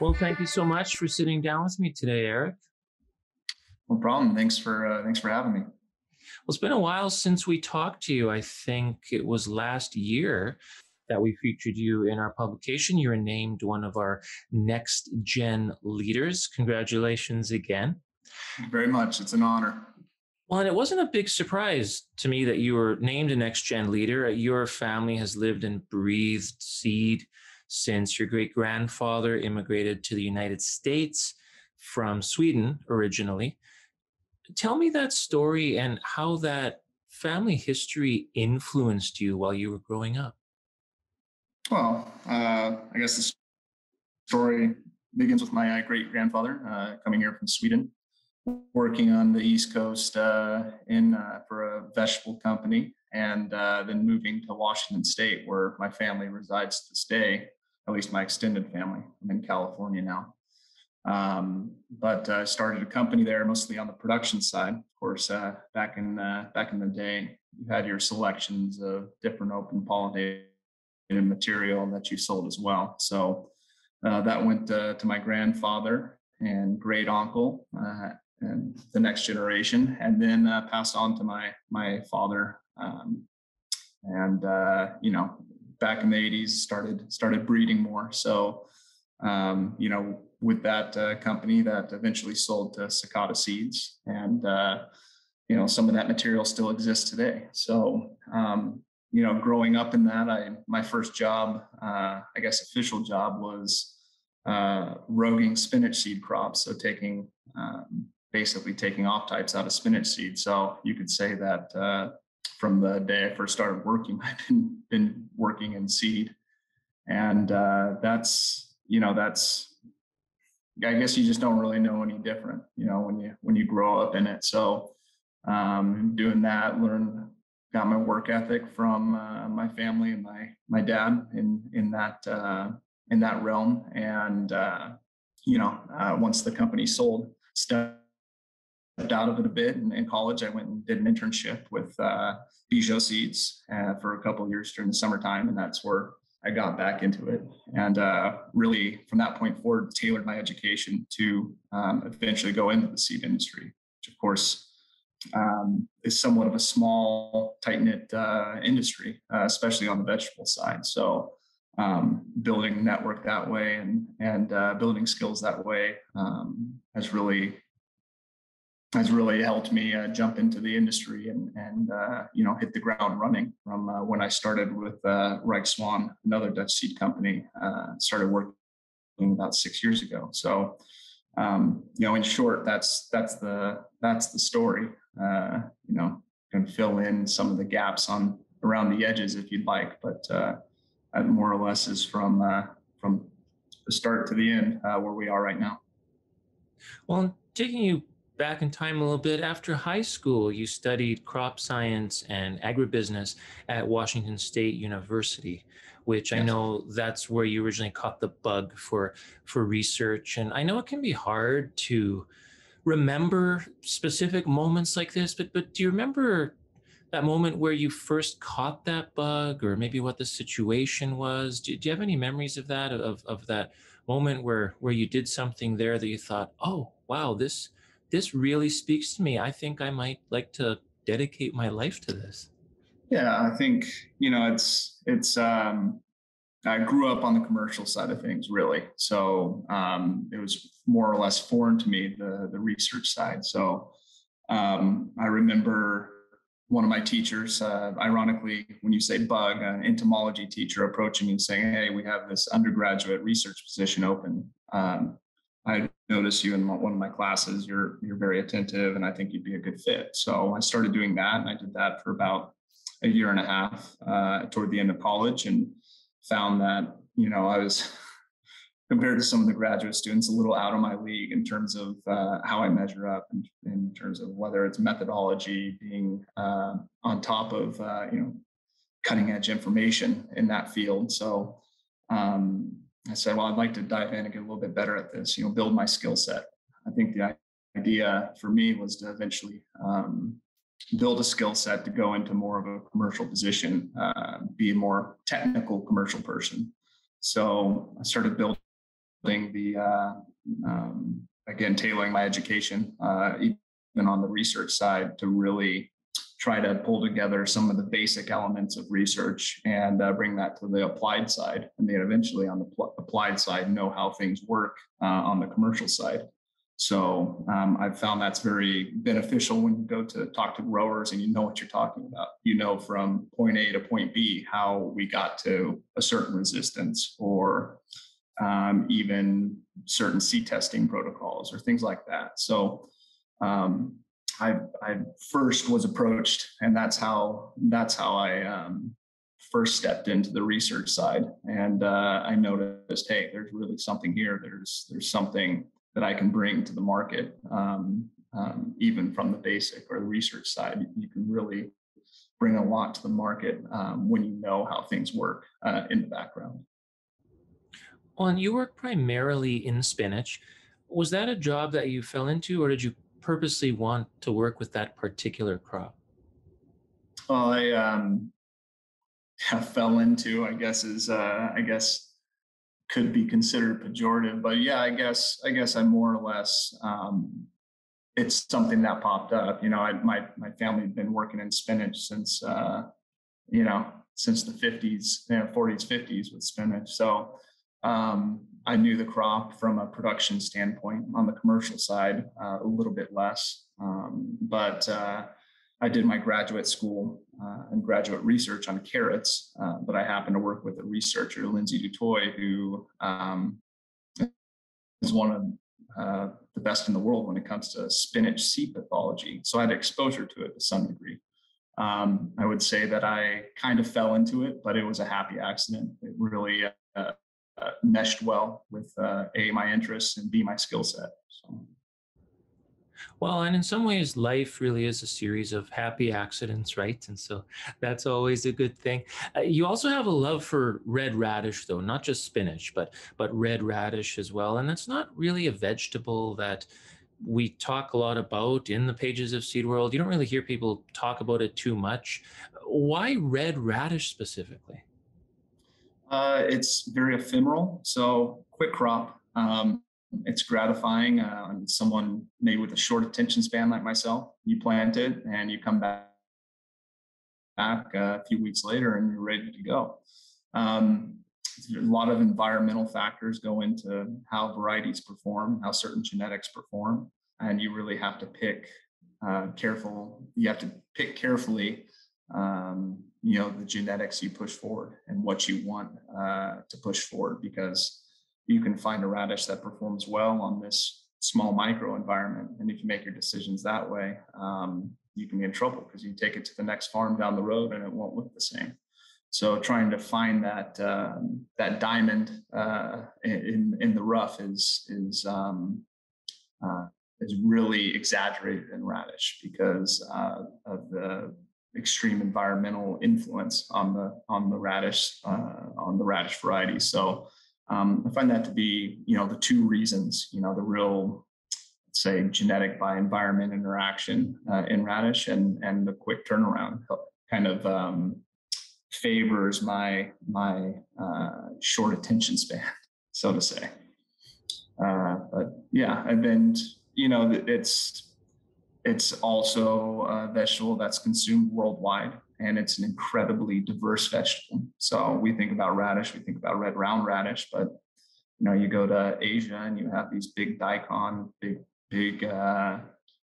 Well, thank you so much for sitting down with me today, Eric. No problem. Thanks for having me. Well, it's been a while since we talked to you. I think it was last year that we featured you in our publication. You were named one of our next gen leaders. Congratulations again. Thank you very much. It's an honor. Well, and it wasn't a big surprise to me that you were named a next gen leader. Your family has lived and breathed seed since your great grandfather immigrated to the United States from Sweden originally. Tell me that story and how that family history influenced you while you were growing up. Well, I guess the story begins with my great grandfather coming here from Sweden, working on the East Coast in for a vegetable company, and then moving to Washington State, where my family resides to this day. At least my extended family. I'm in California now. But started a company there, mostly on the production side. Of course, back in the day, you had your selections of different open pollinated material that you sold as well. So that went to my grandfather and great uncle and the next generation, and then passed on to my father. And back in the '80s, started breeding more. So with that company that eventually sold to Cicada Seeds, and some of that material still exists today. So growing up in that, my first job, I guess official job, was roguing spinach seed crops. So basically taking off types out of spinach seed. So you could say that from the day I first started working, I've been working in seed, and that's I guess you just don't really know any different, when you grow up in it. So doing that, got my work ethic from my family and my dad in that realm. And once the company sold, stepped out of it a bit. And in college, I went and did an internship with Bijou Seeds for a couple of years during the summertime, and that's where I got back into it, and really from that point forward tailored my education to eventually go into the seed industry, which of course is somewhat of a small, tight-knit industry, especially on the vegetable side. So building a network that way and building skills that way has really helped me jump into the industry and hit the ground running from when I started with Reich Swan, another Dutch seed company. Started working about 6 years ago. So in short, that's the story. Can fill in some of the gaps around the edges if you'd like, but that more or less is from the start to the end where we are right now. Well, taking you back in time a little bit, after high school, you studied crop science and agribusiness at Washington State University, which I Yes. know that's where you originally caught the bug for research. And I know it can be hard to remember specific moments like this, but do you remember that moment where you first caught that bug, or maybe what the situation was? Do you have any memories of that, of that moment where you did something there that you thought, oh wow, this really speaks to me. I think I might like to dedicate my life to this. Yeah, I think it's I grew up on the commercial side of things, really. So it was more or less foreign to me, the research side. So I remember one of my teachers, ironically, when you say bug, an entomology teacher approaching me and saying, "Hey, we have this undergraduate research position open. I noticed you in one of my classes. You're very attentive, and I think you'd be a good fit." So I started doing that, and I did that for about a year and a half toward the end of college, and found that I was compared to some of the graduate students a little out of my league in terms of how I measure up, in terms of whether it's methodology, being on top of cutting edge information in that field. So I said, well, I'd like to dive in and get a little bit better at this, build my skill set. I think the idea for me was to eventually build a skill set to go into more of a commercial position, be a more technical commercial person. So I started building the again, tailoring my education, even on the research side, to really try to pull together some of the basic elements of research and bring that to the applied side, and then eventually on the applied side know how things work on the commercial side. So I've found that's very beneficial when you go to talk to growers and you know what you're talking about. You know, from point A to point B, how we got to a certain resistance, or even certain seed testing protocols or things like that. So I first was approached, and that's how I first stepped into the research side. And I noticed, hey, there's really something here. There's something that I can bring to the market, even from the basic or the research side. You can really bring a lot to the market when you know how things work in the background. Well, and you work primarily in spinach. Was that a job that you fell into, or did you purposely want to work with that particular crop? Well, I fell into, I guess could be considered pejorative, but yeah, I more or less, it's something that popped up. You know, my family had been working in spinach since since the 50s, 40s, 50s with spinach. So I knew the crop from a production standpoint. On the commercial side, a little bit less, but I did my graduate school and graduate research on carrots, but I happened to work with a researcher, Lindsay Dutoy, who is one of the best in the world when it comes to spinach seed pathology. So I had exposure to it to some degree. I would say that I kind of fell into it, but it was a happy accident. It really meshed well with A, my interests, and B, my skill set. So. Well, and in some ways, life really is a series of happy accidents, right? And so that's always a good thing. You also have a love for red radish, though, not just spinach, but red radish as well. And that's not really a vegetable that we talk a lot about in the pages of Seed World. You don't really hear people talk about it too much. Why red radish specifically? It's very ephemeral, so quick crop. It's gratifying. Someone maybe with a short attention span like myself, you plant it and you come back a few weeks later and you're ready to go. A lot of environmental factors go into how varieties perform, how certain genetics perform, and you really have to pick You have to pick carefully, the genetics you push forward and what you want to push forward, because you can find a radish that performs well on this small micro environment, and if you make your decisions that way, you can be in trouble because you take it to the next farm down the road and it won't look the same. So trying to find that diamond in the rough is really exaggerated in radish because of the extreme environmental influence on the radish variety. So I find that to be the two reasons, the real, say, genetic by environment interaction in radish, and the quick turnaround kind of favors my short attention span, so to say. But yeah, I've been, it's also a vegetable that's consumed worldwide, and it's an incredibly diverse vegetable. So we think about radish, we think about red round radish, but you go to Asia and you have these big daikon, big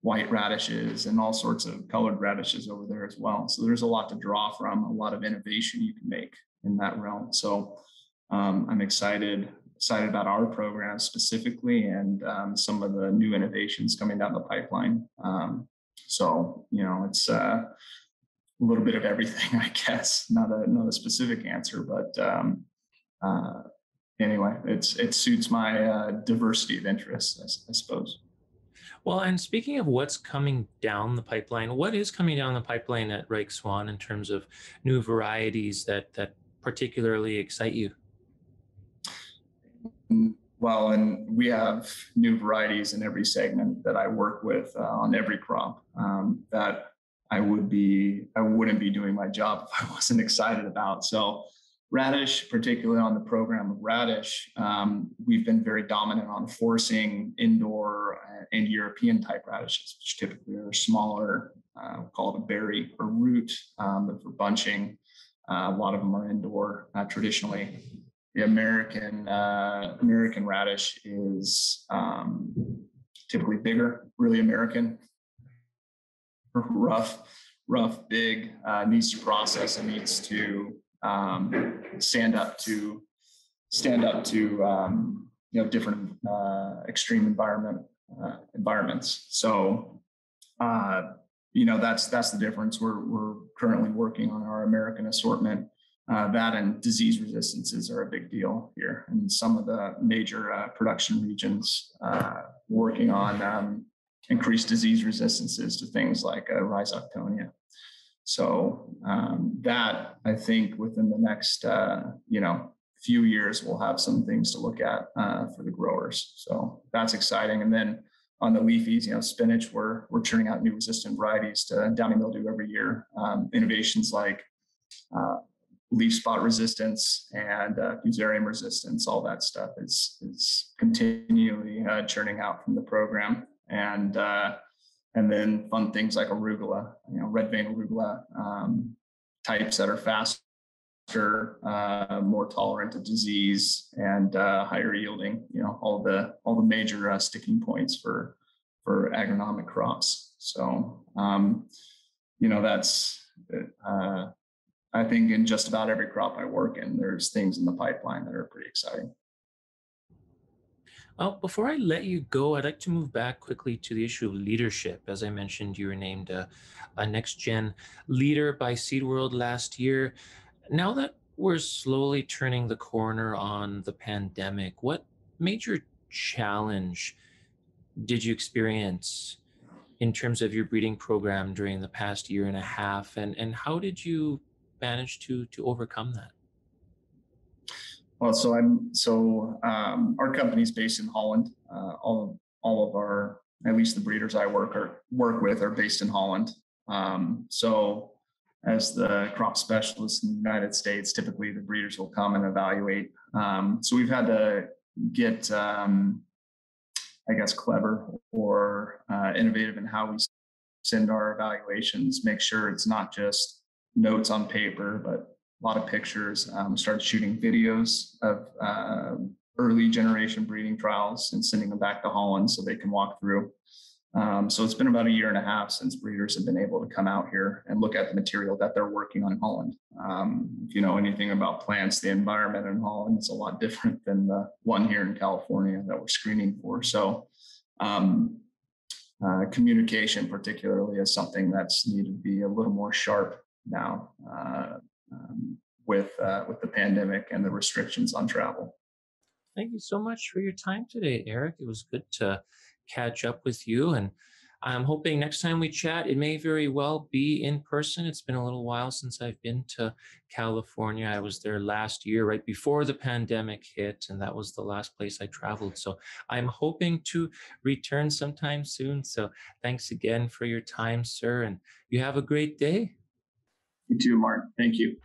white radishes, and all sorts of colored radishes over there as well. So there's a lot to draw from, a lot of innovation you can make in that realm. So I'm excited about our program specifically, and some of the new innovations coming down the pipeline. So it's a little bit of everything, I guess. Not a specific answer, but anyway, it suits my diversity of interests, I suppose. Well, and speaking of what's coming down the pipeline, what is coming down the pipeline at Reich Swan in terms of new varieties that particularly excite you? Well, and we have new varieties in every segment that I work with on every crop that I wouldn't be doing my job if I wasn't excited about. So Radish, particularly on the program of Radish, we've been very dominant on forcing indoor and European type radishes, which typically are smaller, called a berry or root, but for bunching. A lot of them are indoor traditionally. The American radish is typically bigger, really American, rough, big, needs to process and needs to stand up to different extreme environments. So that's the difference. We're currently working on our American assortment. That and disease resistances are a big deal here, and some of the major production regions working on increased disease resistances to things like rhizoctonia. So that, I think, within the next few years, we'll have some things to look at for the growers. So that's exciting. And then on the leafies, spinach, we're churning out new resistant varieties to downy mildew every year. Innovations like leaf spot resistance and fusarium resistance, all that stuff is continually churning out from the program. And then fun things like arugula, red vein arugula, types that are faster, more tolerant to disease, and higher yielding. All the major sticking points for agronomic crops. So that's. I think in just about every crop I work in, there's things in the pipeline that are pretty exciting. Well, before I let you go, I'd like to move back quickly to the issue of leadership. As I mentioned, you were named a next gen leader by Seed World last year. Now that we're slowly turning the corner on the pandemic, what major challenge did you experience in terms of your breeding program during the past year and a half, and how did you manage to overcome that? Well, our company's based in Holland. All of our, at least the breeders I work with, are based in Holland. So as the crop specialists in the United States, typically the breeders will come and evaluate. So we've had to get, I guess, clever or innovative in how we send our evaluations. Make sure it's not just notes on paper, but a lot of pictures. Started shooting videos of early generation breeding trials and sending them back to Holland so they can walk through. So it's been about a year and a half since breeders have been able to come out here and look at the material that they're working on in Holland. If you know anything about plants, the environment in Holland is a lot different than the one here in California that we're screening for. So communication particularly is something that's needed to be a little more sharp now with the pandemic and the restrictions on travel. Thank you so much for your time today, Eric. It was good to catch up with you. And I'm hoping next time we chat, it may very well be in person. It's been a little while since I've been to California. I was there last year, right before the pandemic hit, and that was the last place I traveled. So I'm hoping to return sometime soon. So thanks again for your time, sir. And you have a great day. You too, Mark. Thank you.